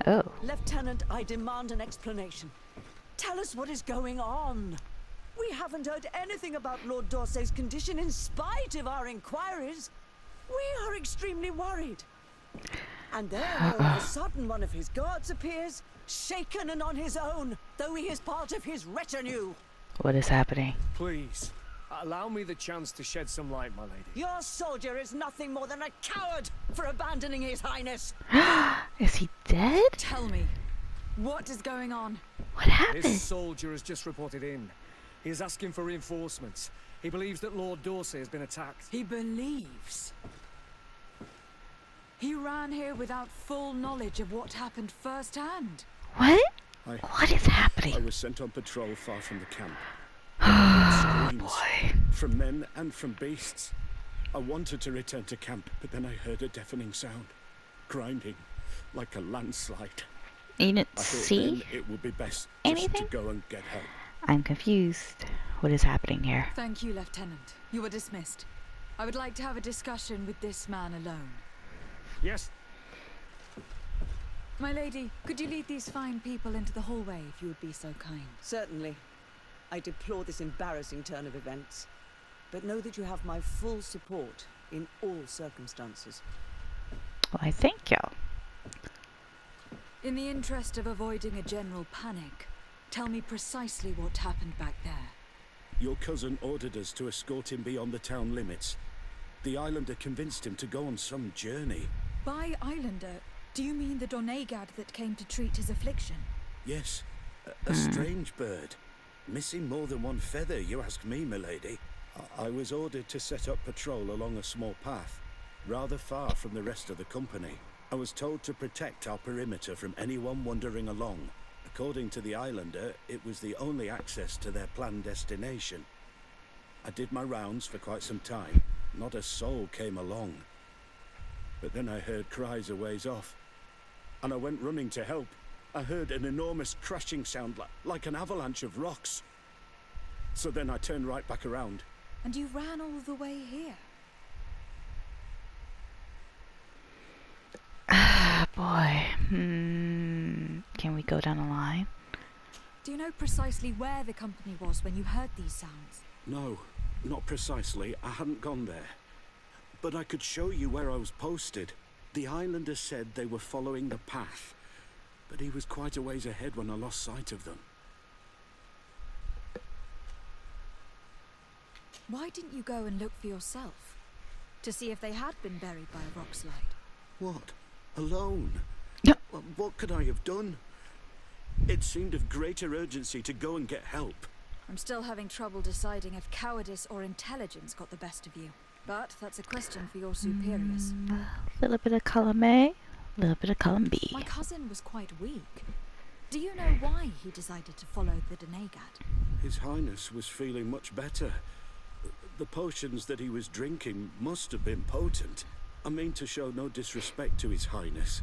Oh. Lieutenant, I demand an explanation. Tell us what is going on. We haven't heard anything about Lord D'Orsay's condition in spite of our inquiries. We are extremely worried. And then all of a sudden one of his guards appears, shaken and on his own, though he is part of his retinue. What is happening? Please, allow me the chance to shed some light, my lady. Your soldier is nothing more than a coward for abandoning his highness. Is he dead? Tell me, what is going on? What happened? This soldier has just reported in. He is asking for reinforcements. He believes that Lord D'Orsay has been attacked. He believes. He ran here without full knowledge of what happened firsthand. What? What is happening? I was sent on patrol far from the camp. Oh Screams boy. from men and from beasts. I wanted to return to camp, but then I heard a deafening sound. Grinding, like a landslide. You didn't I thought see then it would be best anything? just to go and get help. I'm confused. What is happening here? Thank you, Lieutenant. You are dismissed. I would like to have a discussion with this man alone. Yes? My lady, could you lead these fine people into the hallway if you would be so kind? Certainly. I deplore this embarrassing turn of events, but know that you have my full support in all circumstances. Well, I thank you. In the interest of avoiding a general panic, tell me precisely what happened back there. Your cousin ordered us to escort him beyond the town limits. The islander convinced him to go on some journey. By islander, do you mean the Donegad that came to treat his affliction? Yes, a strange bird. Missing more than one feather, you ask me, milady. I was ordered to set up patrol along a small path, rather far from the rest of the company. I was told to protect our perimeter from anyone wandering along. According to the islander, it was the only access to their planned destination. I did my rounds for quite some time. Not a soul came along. But then I heard cries a ways off, and I went running to help. I heard an enormous crashing sound like an avalanche of rocks. So then I turned right back around. And you ran all the way here? Ah, boy. Can we go down the line? Do you know precisely where the company was when you heard these sounds? No, not precisely. I hadn't gone there. But I could show you where I was posted. The islander said they were following the path, but he was quite a ways ahead when I lost sight of them. Why didn't you go and look for yourself? To see if they had been buried by a rock slide? What? Alone? Yep. What could I have done? It seemed of greater urgency to go and get help. I'm still having trouble deciding if cowardice or intelligence got the best of you. But that's a question for your superiors. A little bit of column A, a little bit of column B. My cousin was quite weak. Do you know why he decided to follow the Donegad? His Highness was feeling much better. The potions that he was drinking must have been potent. I mean to show no disrespect to His Highness,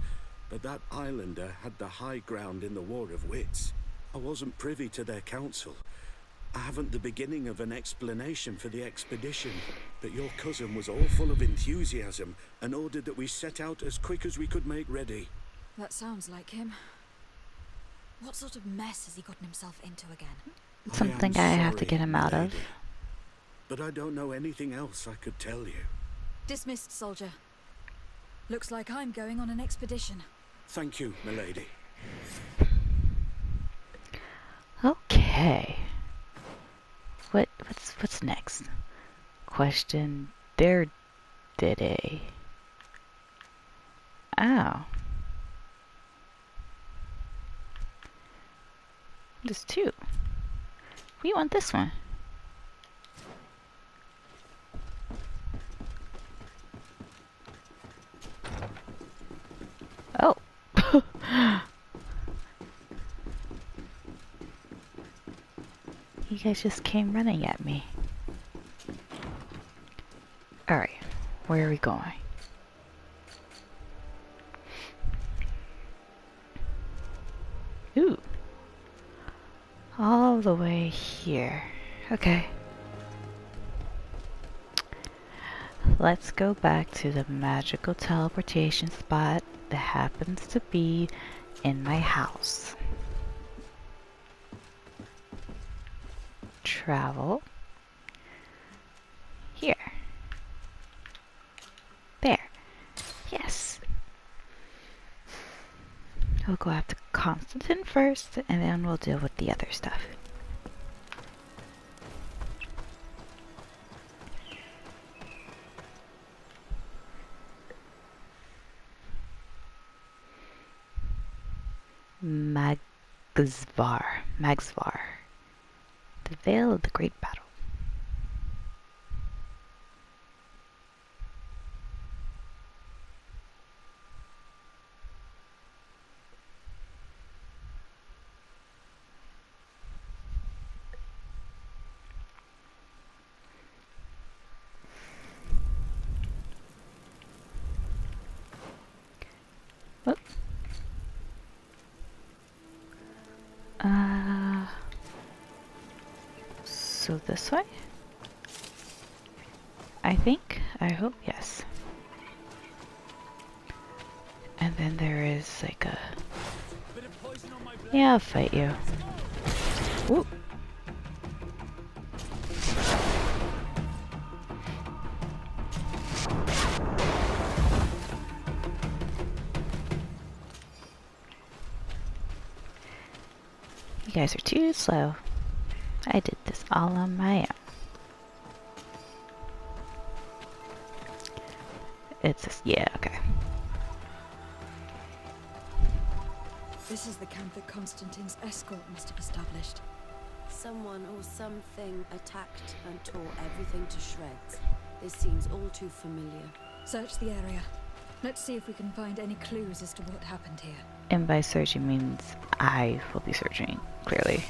but that islander had the high ground in the War of Wits. I wasn't privy to their counsel. I haven't the beginning of an explanation for the expedition, but your cousin was all full of enthusiasm and ordered that we set out as quick as we could make ready. That sounds like him. What sort of mess has he gotten himself into again? Something I have to get him out of. But I don't know anything else I could tell you. Dismissed, soldier. Looks like I'm going on an expedition. Thank you, milady. Okay. What's next? Question there did a. Oh. There's two. We want this one. Oh. You guys just came running at me. Alright, where are we going? Ooh. All the way here. Okay. let's go back to the magical teleportation spot that happens to be in my house. Travel. Here. There. Yes. We'll go after Constantine first, and then we'll deal with the other stuff. Magsvar. The Veil of the Great Battle. Whoop. So this way? I think? I hope, yes. And then there is like a... Yeah, I'll fight you. Whoop. You guys are too slow. I did this all on my own. It's just, yeah, okay. This is the camp that Constantine's escort must have established. Someone or something attacked and tore everything to shreds. This seems all too familiar. Search the area. Let's see if we can find any clues as to what happened here. And by searching means I will be searching, clearly.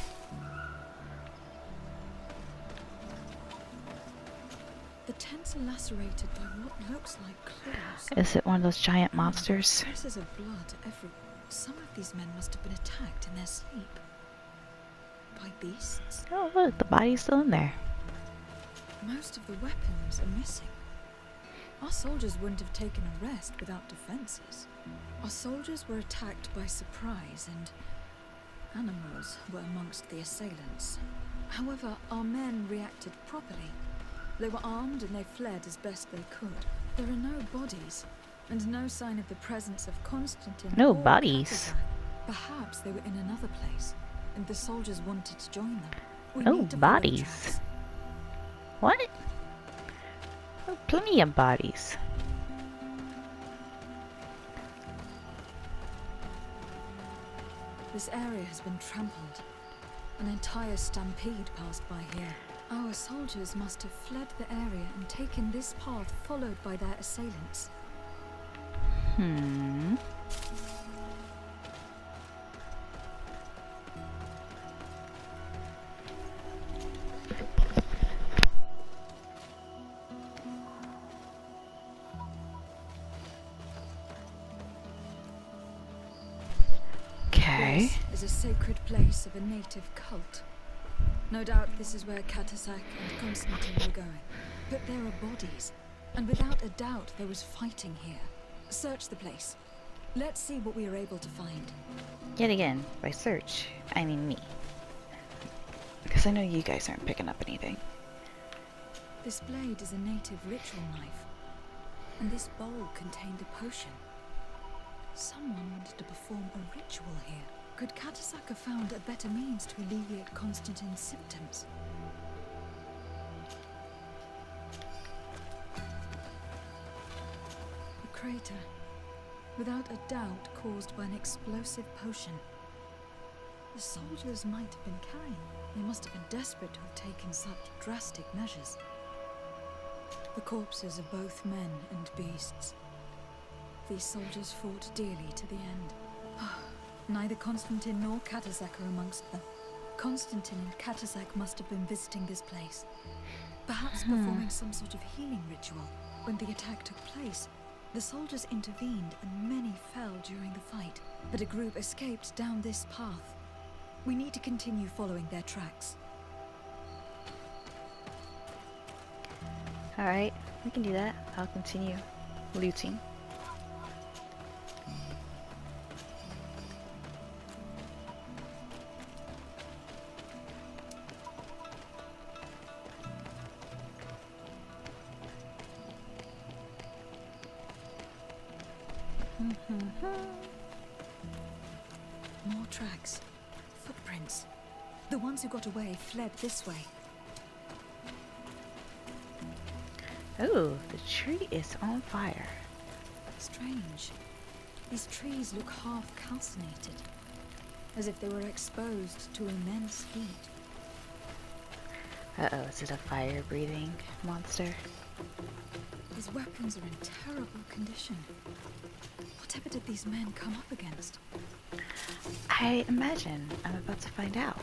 The tents are lacerated by what looks like claws. Is it one of those giant monsters? Traces of blood everywhere. Some of these men must have been attacked in their sleep. By beasts. Oh look, the body's still in there. Most of the weapons are missing. Our soldiers wouldn't have taken a rest without defenses. Our soldiers were attacked by surprise, and animals were amongst the assailants. However, our men reacted properly. They were armed and they fled as best they could. There are no bodies, and no sign of the presence of Constantine. No or bodies. Catisac. Perhaps they were in another place, and the soldiers wanted to join them. We No need to follow bodies. tracks. What? Oh, plenty of bodies. This area has been trampled. An entire stampede passed by here. Our soldiers must have fled the area and taken this path followed by their assailants. Okay. This is a sacred place of a native cult. No doubt this is where Catisac and Constantine were going. But there are bodies, and without a doubt there was fighting here. Search the place. Let's see what we are able to find. Yet again, by search, I mean me. Because I know you guys aren't picking up anything. This blade is a native ritual knife, and this bowl contained a potion. Someone wanted to perform a ritual here. Could Catisac have found a better means to alleviate Constantine's symptoms? A crater, without a doubt caused by an explosive potion. The soldiers might have been carrying. They must have been desperate to have taken such drastic measures. The corpses of both men and beasts. These soldiers fought dearly to the end. Neither Constantine nor Catisac are amongst them. Constantine and Catisac must have been visiting this place. Perhaps performing some sort of healing ritual. When the attack took place, the soldiers intervened and many fell during the fight. But a group escaped down this path. We need to continue following their tracks. Alright, we can do that. I'll continue looting. More tracks. Footprints. The ones who got away fled this way. Oh, the tree is on fire. Strange. These trees look half calcinated, as if they were exposed to immense heat. Uh-oh, is it a fire-breathing monster? These weapons are in terrible condition. Whatever did these men come up against? I imagine I'm about to find out.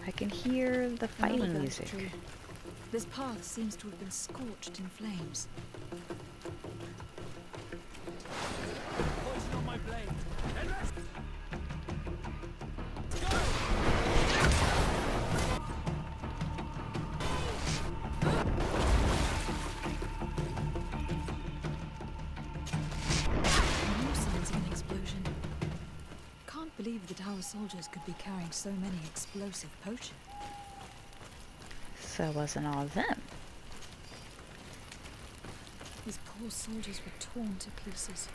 I can hear the Another fighting birch music. tree. This path seems to have been scorched in flames. Poison on my blade. Head rest. More signs of an explosion. Can't believe that our soldiers could be carrying so many explosive potions. So it wasn't all of them. These poor soldiers were torn to pieces.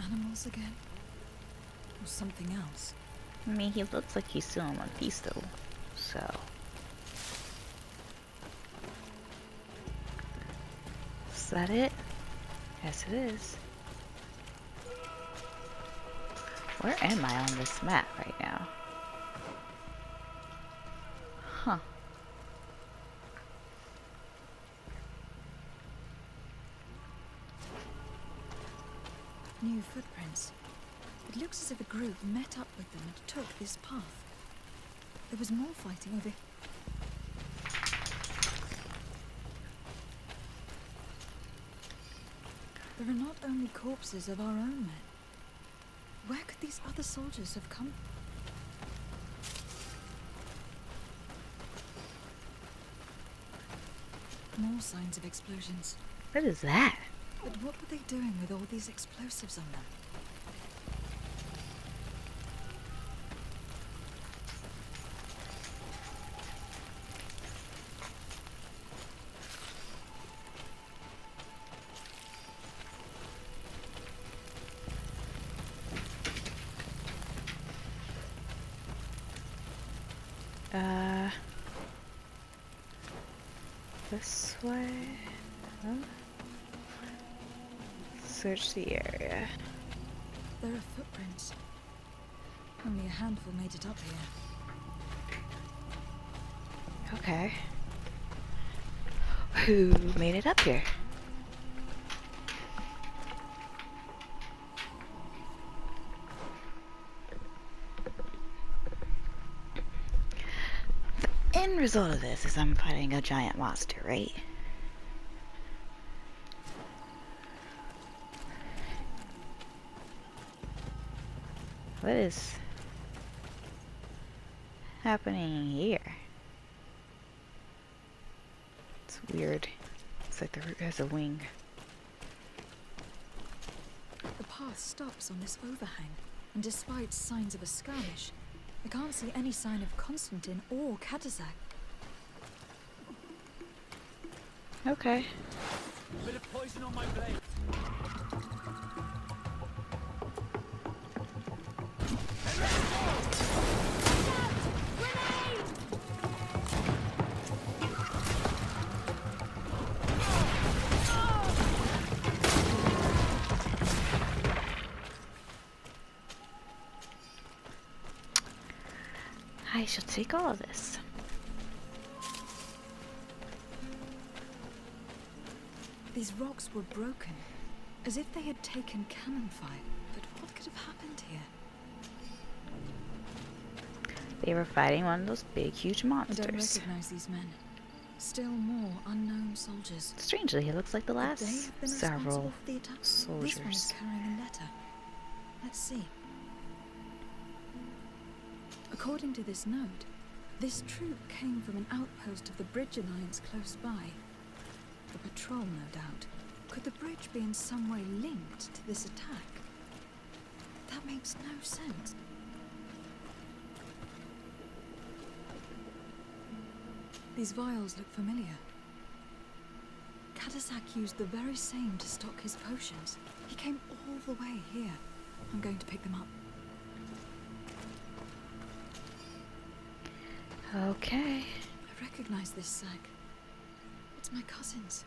Animals again? Or something else? I mean, he looks like he's still in one piece though, so. Is that it? Yes, it is. Where am I on this map right now? Huh. New footprints. It looks as if a group met up with them and took this path. There was more fighting over... There are not only corpses of our own men. Where could these other soldiers have come? More signs of explosions. What is that? But what were they doing with all these explosives on them? This way? Huh? Search the area. There are footprints. Only a handful made it up here. Okay. Who made it up here? The end result of this is I'm fighting a giant monster, right? What is happening here? It's weird. It's like the root has a wing. The path stops on this overhang, and despite signs of a skirmish, I can't see any sign of Constantine or Katazak. Okay. Bit of poison on my blade. I shall take all of this. These rocks were broken, as if they had taken cannon fire. But what could have happened here? They were fighting one of those big, huge I monsters. don't recognize these men. Still more unknown soldiers. Strangely, he looks like the Could last they have been several responsible for the attack? This one is soldiers. carrying a letter. Let's see. According to this note, This troop came from an outpost of the Bridge Alliance close by. The patrol, no doubt. Could the bridge be in some way linked to this attack? That makes no sense. These vials look familiar. Katasak used the very same to stock his potions. He came all the way here. I'm going to pick them up. Okay. I recognize this sack. It's my cousin's.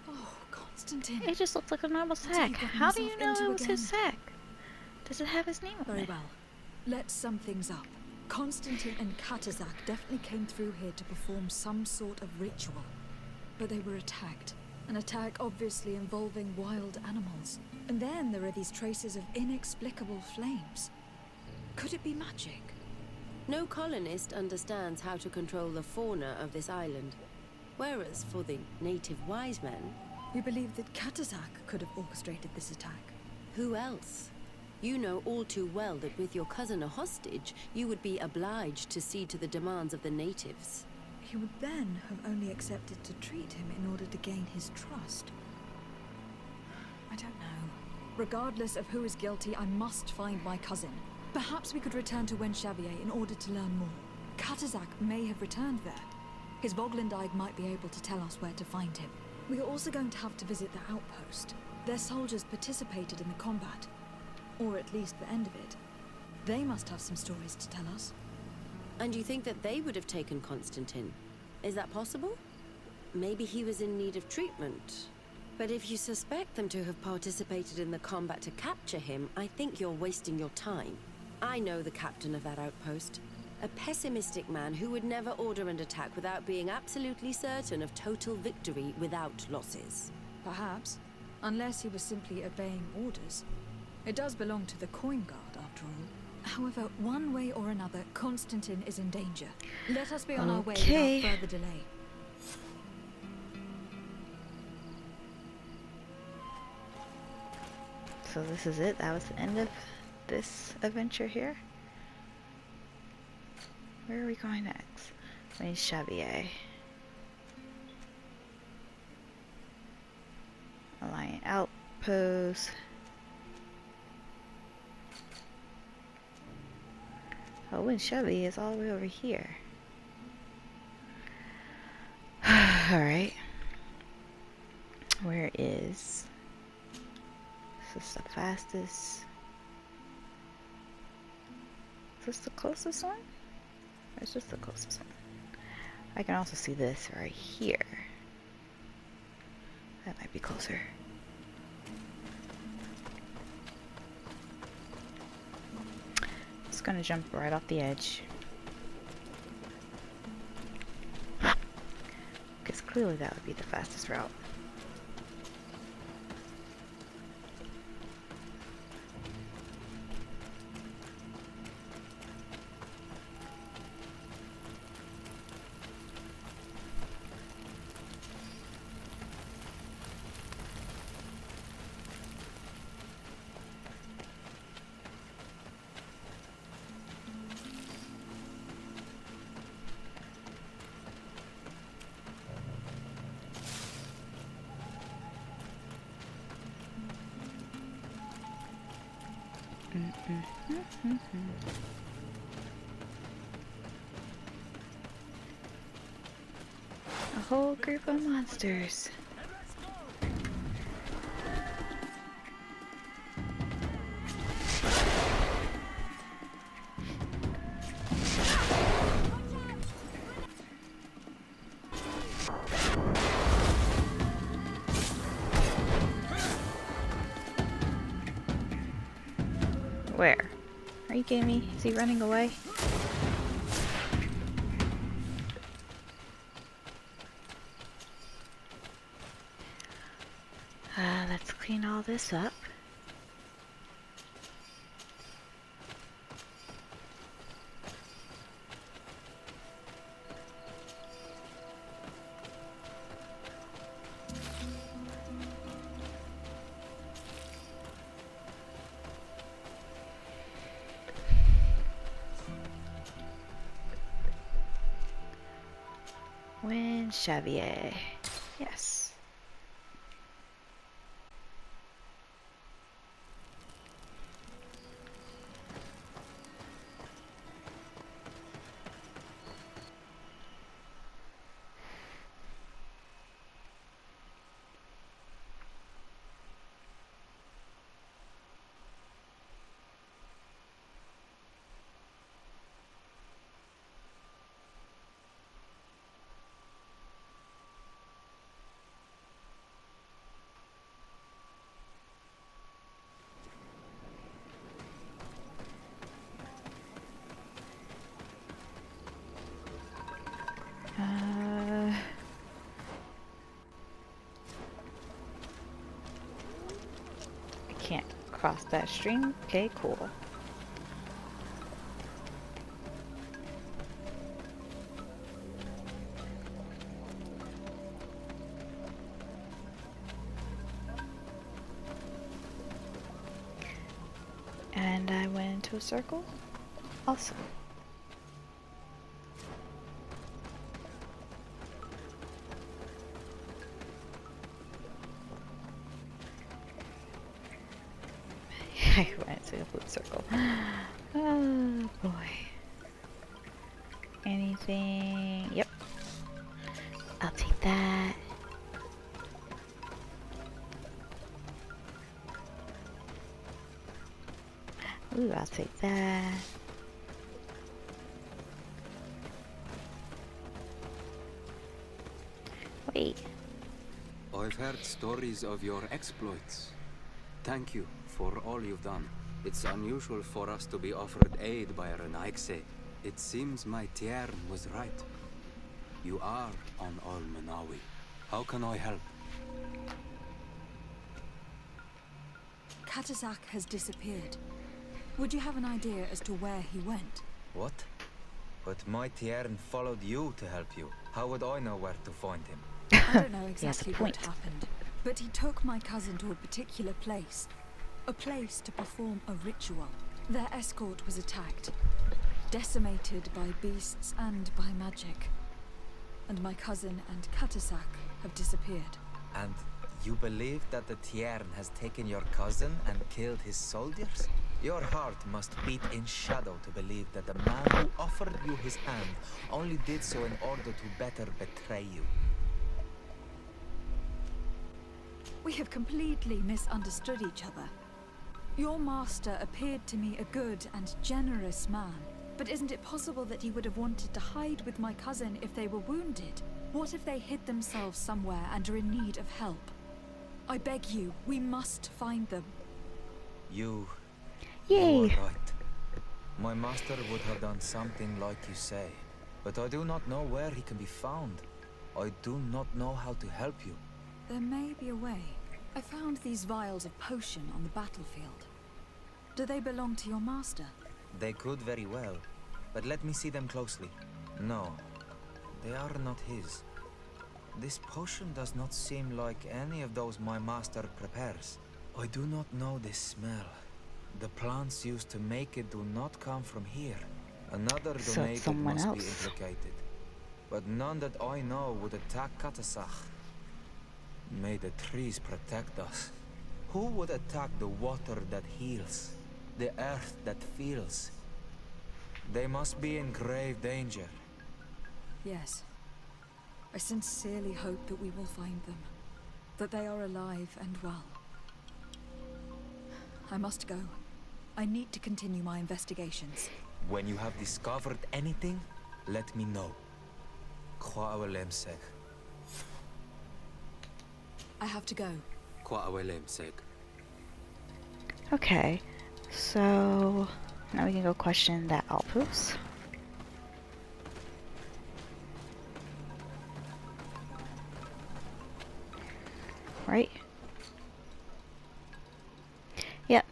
Oh, Constantine. It just looks like a normal What's he sack. gotten How do you himself know into it was his again? sack? Does it have his name on Very it? well. Let's sum things up. Constantine and Katasak definitely came through here to perform some sort of ritual. But they were attacked. An attack obviously involving wild animals. And then there are these traces of inexplicable flames. Could it be magic? No colonist understands how to control the fauna of this island. Whereas for the native wise men, We believe that Katasak could have orchestrated this attack. who else? You know all too well that with your cousin a hostage, you would be obliged to see to the demands of the natives. He would then have only accepted to treat him in order to gain his trust. I don't know. Regardless of who is guilty, I must find my cousin. Perhaps we could return to Wenxavier in order to learn more. Katasak may have returned there. His Voglendyke might be able to tell us where to find him. We are also going to have to visit the outpost. Their soldiers participated in the combat. Or at least the end of it. They must have some stories to tell us. And you think that they would have taken Constantine? Is that possible? Maybe he was in need of treatment. But if you suspect them to have participated in the combat to capture him, I think you're wasting your time. I know the captain of that outpost. A pessimistic man who would never order an attack without being absolutely certain of total victory without losses. Perhaps. Unless he was simply obeying orders. It does belong to the Coin Guard, after all. However, one way or another, Constantine is in danger. Let us be on our way Okay. without further delay. So this is it. That was the end of this adventure here. Where are we going next? Wenxavier. Alliant Outpost. Oh, Wenxavier is all the way over here. Alright. Where is... Is this the fastest? Is this the closest one? Or is this the closest one? I can also see this right here. That might be closer. Just gonna jump right off the edge. Because clearly that would be the fastest route. A whole group of monsters. Where? Are you kidding me? Is he running away? Let's clean all this up. And Xavier. Yes. I can't cross that stream. Okay, cool. And I went into a circle. Awesome. I went into a blue circle. Oh boy. Anything? Yep. I'll take that. Ooh, I'll take that. Wait. I've heard stories of your exploits. Thank you for all you've done. It's unusual for us to be offered aid by a Renaigse. It seems my Tiern was right. You are on Almanawi. How can I help? Katasak has disappeared. Would you have an idea as to where he went? What? But my Tiern followed you to help you. How would I know where to find him? I don't know He has a exactly what point. happened, but he took my cousin to a particular place. A place to perform a ritual. Their escort was attacked, decimated by beasts and by magic. And my cousin and Katasak have disappeared. And you believe that the Tiern has taken your cousin and killed his soldiers? Your heart must beat in shadow to believe that the man who offered you his hand only did so in order to better betray you. We have completely misunderstood each other. Your master appeared to me a good and generous man. But isn't it possible that he would have wanted to hide with my cousin if they were wounded? What if they hid themselves somewhere and are in need of help? I beg you, we must find them. You Yay! are right. My master would have done something like you say. But I do not know where he can be found. I do not know how to help you. There may be a way. I found these vials of potion on the battlefield. Do they belong to your master? They could very well, but let me see them closely. No, they are not his. This potion does not seem like any of those my master prepares. I do not know this smell. The plants used to make it do not come from here. Another So Donated it's someone must be else. implicated. But none that I know would attack Katasach. May the trees protect us. Who would attack the water that heals? The earth that feels? They must be in grave danger. Yes. I sincerely hope that we will find them. That they are alive and well. I must go. I need to continue my investigations. When you have discovered anything, let me know. I have to go. Okay, so now we can go question that outpost. Right? Yep.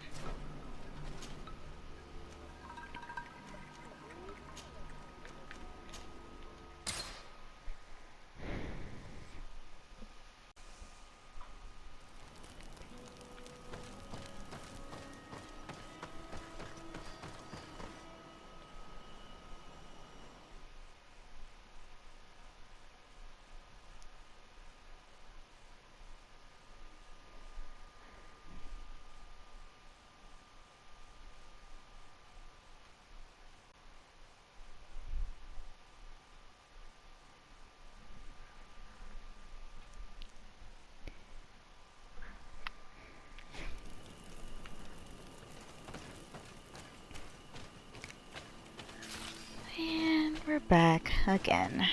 back again.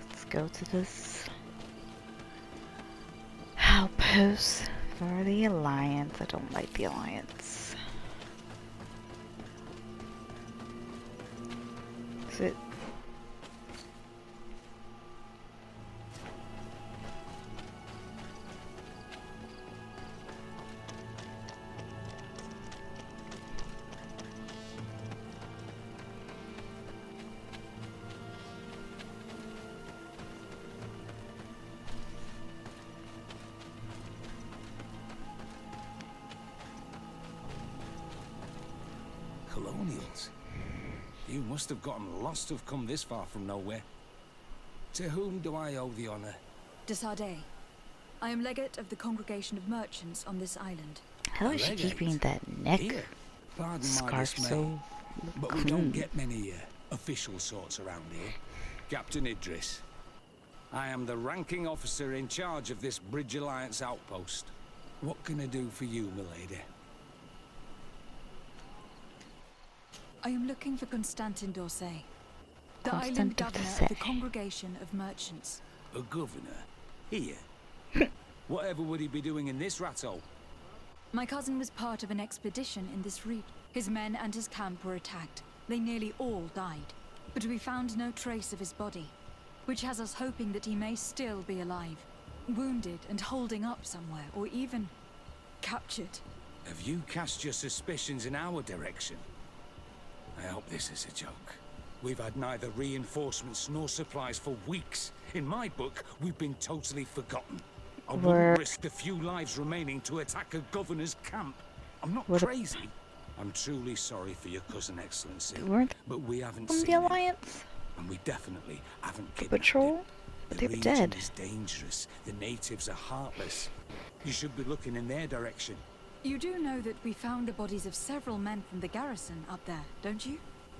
Let's go to this outpost for the Alliance. I don't like the Alliance. Is it? Colonials? You must have gotten lost to have come this far from nowhere. To whom do I owe the honor? De Sardet. I am legate of the Congregation of Merchants on this island. How is she keeping that neck Here. Pardon my scarf dismay, so but we don't get many official sorts around here. Captain Idris. I am the ranking officer in charge of this Bridge Alliance outpost. What can I do for you, milady? I am looking for Constantin d'Orsay, the Constantin island governor of the d'Orsay. Congregation of Merchants. A governor? Here? Whatever would he be doing in this rattle? My cousin was part of an expedition in this region. His men and his camp were attacked. They nearly all died. But we found no trace of his body, which has us hoping that he may still be alive, wounded and holding up somewhere, or even captured. Have you cast your suspicions in our direction? I hope this is a joke. We've had neither reinforcements nor supplies for weeks. In my book, we've been totally forgotten. I wouldn't risk a few lives remaining to attack a governor's camp. I'm not crazy. I'm truly sorry for your cousin, Excellency. Weren't But we haven't from seen the him, Alliance? and we definitely haven't The kidnapped patrol? him. But The they were region dead. is dangerous. The natives are heartless. You should be looking in their direction. You do know that we found the bodies of several men from the garrison up there, don't you?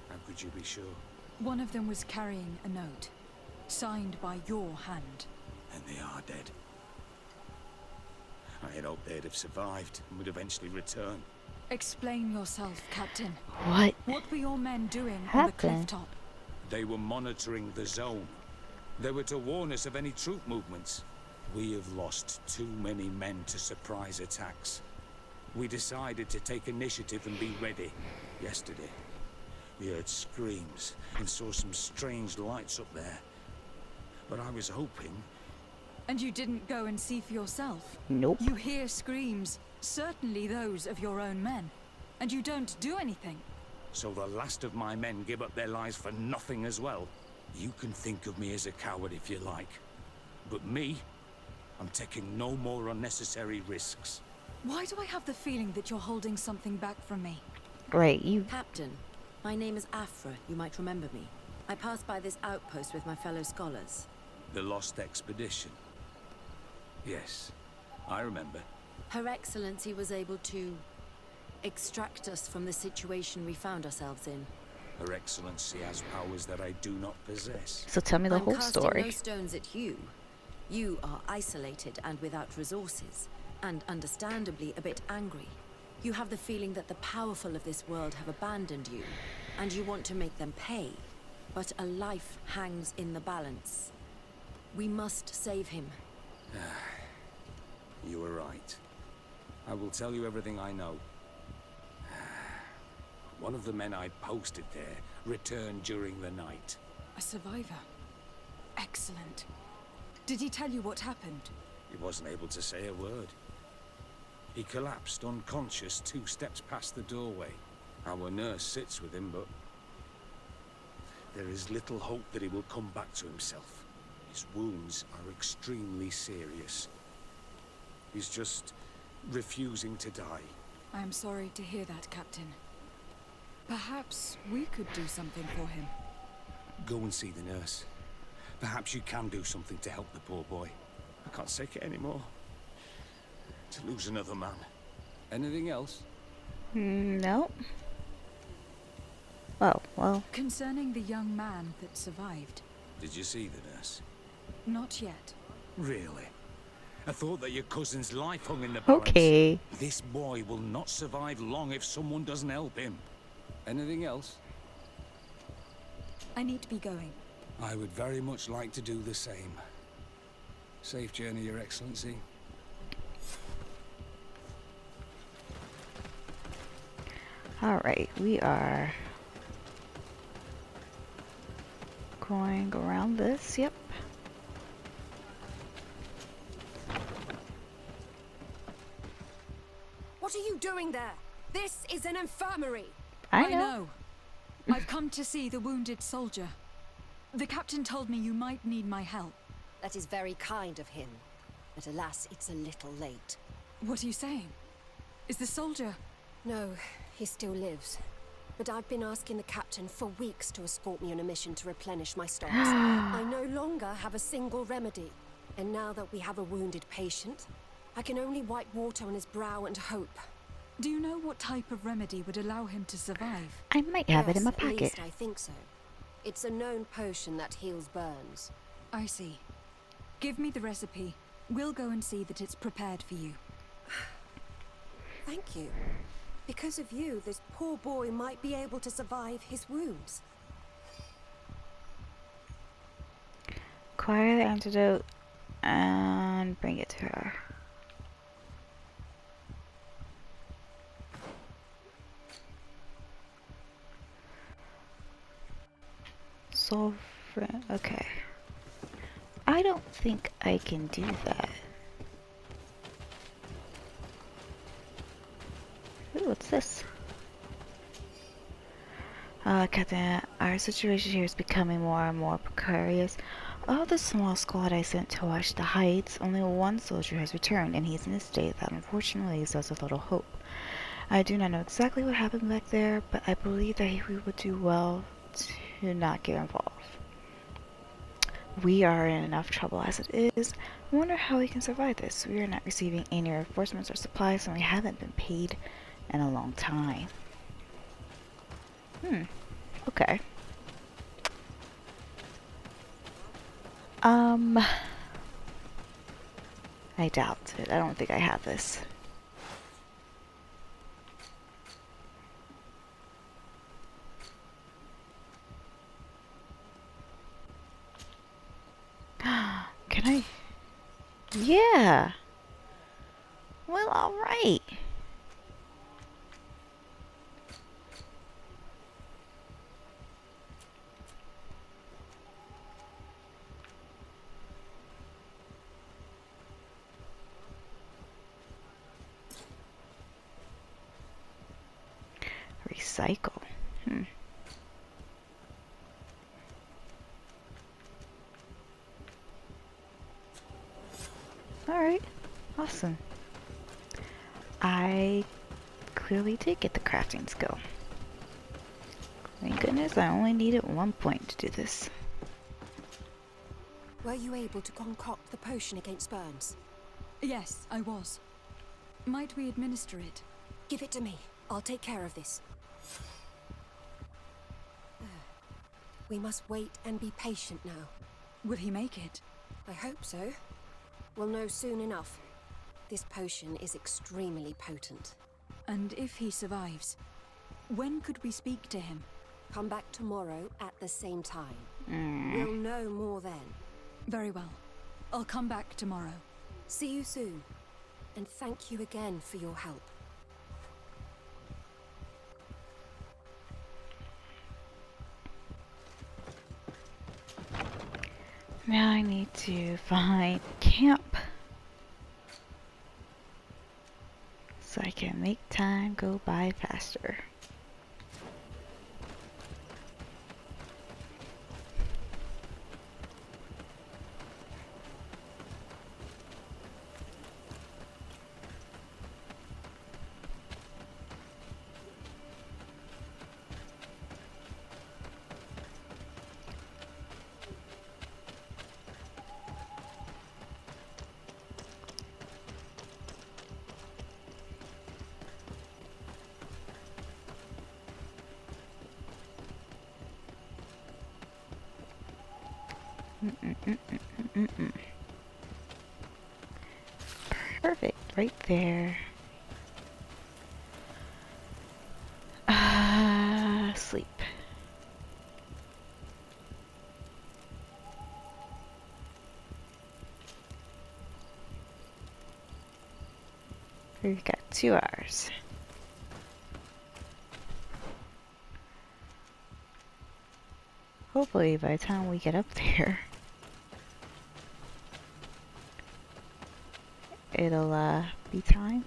How could you be sure? One of them was carrying a note, signed by your hand. And they are dead. I had hoped they'd have survived and would eventually return. Explain yourself, Captain. What What were your men doing on the happened? clifftop? They were monitoring the zone. They were to warn us of any troop movements. We have lost too many men to surprise attacks. We decided to take initiative and be ready. Yesterday, we heard screams and saw some strange lights up there. But I was hoping... And you didn't go and see for yourself? Nope. You hear screams, certainly those of your own men, and you don't do anything. So the last of my men give up their lives for nothing as well. You can think of me as a coward if you like. But me, I'm taking no more unnecessary risks. Why do I have the feeling that you're holding something back from me? Right, you. Captain, my name is Afra. You might remember me. I passed by this outpost with my fellow scholars. The Lost Expedition. Yes, I remember. Her Excellency was able to extract us from the situation we found ourselves in. Her Excellency has powers that I do not possess. So tell me the I'm whole casting story. no stones at you. You are isolated and without resources, and understandably a bit angry. You have the feeling that the powerful of this world have abandoned you, and you want to make them pay. But a life hangs in the balance. We must save him. You were right. I will tell you everything I know. One of the men I posted there returned during the night. A survivor. Excellent. Did he tell you what happened? He wasn't able to say a word. He collapsed unconscious 2 steps past the doorway. Our nurse sits with him, but there is little hope that he will come back to himself. His wounds are extremely serious. He's just refusing to die. I am sorry to hear that, Captain. Perhaps we could do something for him. Go and see the nurse. Perhaps you can do something to help the poor boy. I can't take it anymore. To lose another man. Anything else? No. Oh, well. Concerning the young man that survived. Did you see the nurse? Not yet. Really? I thought that your cousin's life hung in the balance. Okay. This boy will not survive long if someone doesn't help him. Anything else? I need to be going. I would very much like to do the same. Safe journey, Your Excellency. Alright, we are going around this, yep. What are you doing there? This is an infirmary. I know. I've come to see the wounded soldier. The captain told me you might need my help. That is very kind of him. But alas, it's a little late. What are you saying? Is the soldier... No, he still lives. But I've been asking the captain for weeks to escort me on a mission to replenish my stocks. I no longer have a single remedy. And now that we have a wounded patient, I can only wipe water on his brow and hope. Do you know what type of remedy would allow him to survive? I might have it in my At pocket. least I think so. It's a known potion that heals burns. I see. Give me the recipe. We'll go and see that it's prepared for you. Thank you. Because of you, this poor boy might be able to survive his wounds. Acquire the antidote and bring it to her. Sovereign, okay. I don't think I can do that. Ooh, what's this? Captain, our situation here is becoming more and more precarious. Of the small squad I sent to watch the heights, only one soldier has returned, and he's in a state that unfortunately leaves us with little hope. I do not know exactly what happened back there, but I believe that we would do well to not get involved. We are in enough trouble as it is. I wonder how we can survive this. We are not receiving any reinforcements or supplies, and we haven't been paid in a long time. Okay. I doubt it. I don't think I have this. Can I? Yeah. Well, alright. Recycle. Alright. Awesome. I clearly did get the crafting skill. Thank goodness I only needed 1 point to do this. Were you able to concoct the potion against burns? Yes, I was. Might we administer it? Give it to me. I'll take care of this. We must wait and be patient now. Will he make it? I hope so. We'll know soon enough. This potion is extremely potent. And if he survives, when could we speak to him? Come back tomorrow at the same time. We'll know more then. Very well. I'll come back tomorrow. See you soon. And thank you again for your help. Now I need to find camp so I can make time go by faster. Perfect, right there. We've got 2 hours. Hopefully by the time we get up there, it'll be time.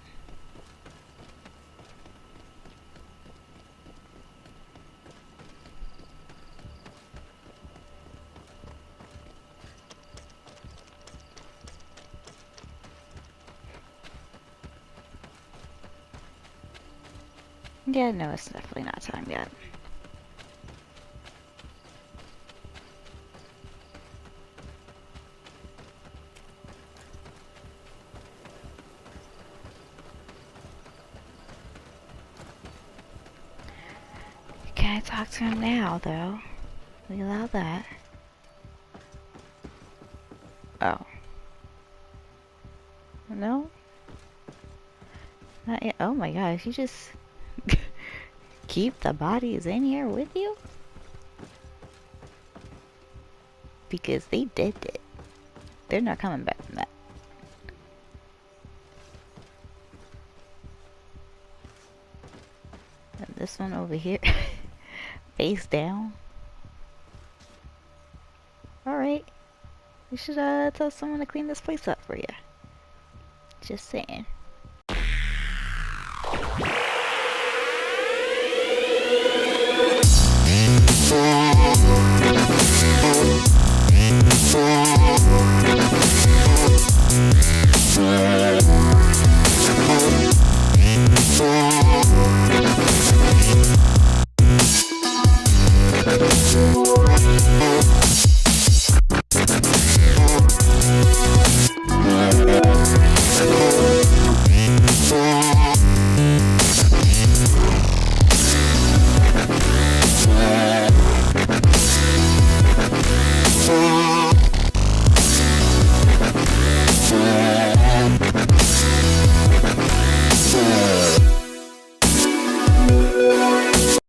Yeah, no, it's definitely not time yet. Can I talk to him now, though? We allow that. Oh. No? Not yet. Oh my gosh, you just keep the bodies in here with you? Because they did it. They're not coming back from that. And this one over here, face down. Alright. We should tell someone to clean this place up for you. Just saying.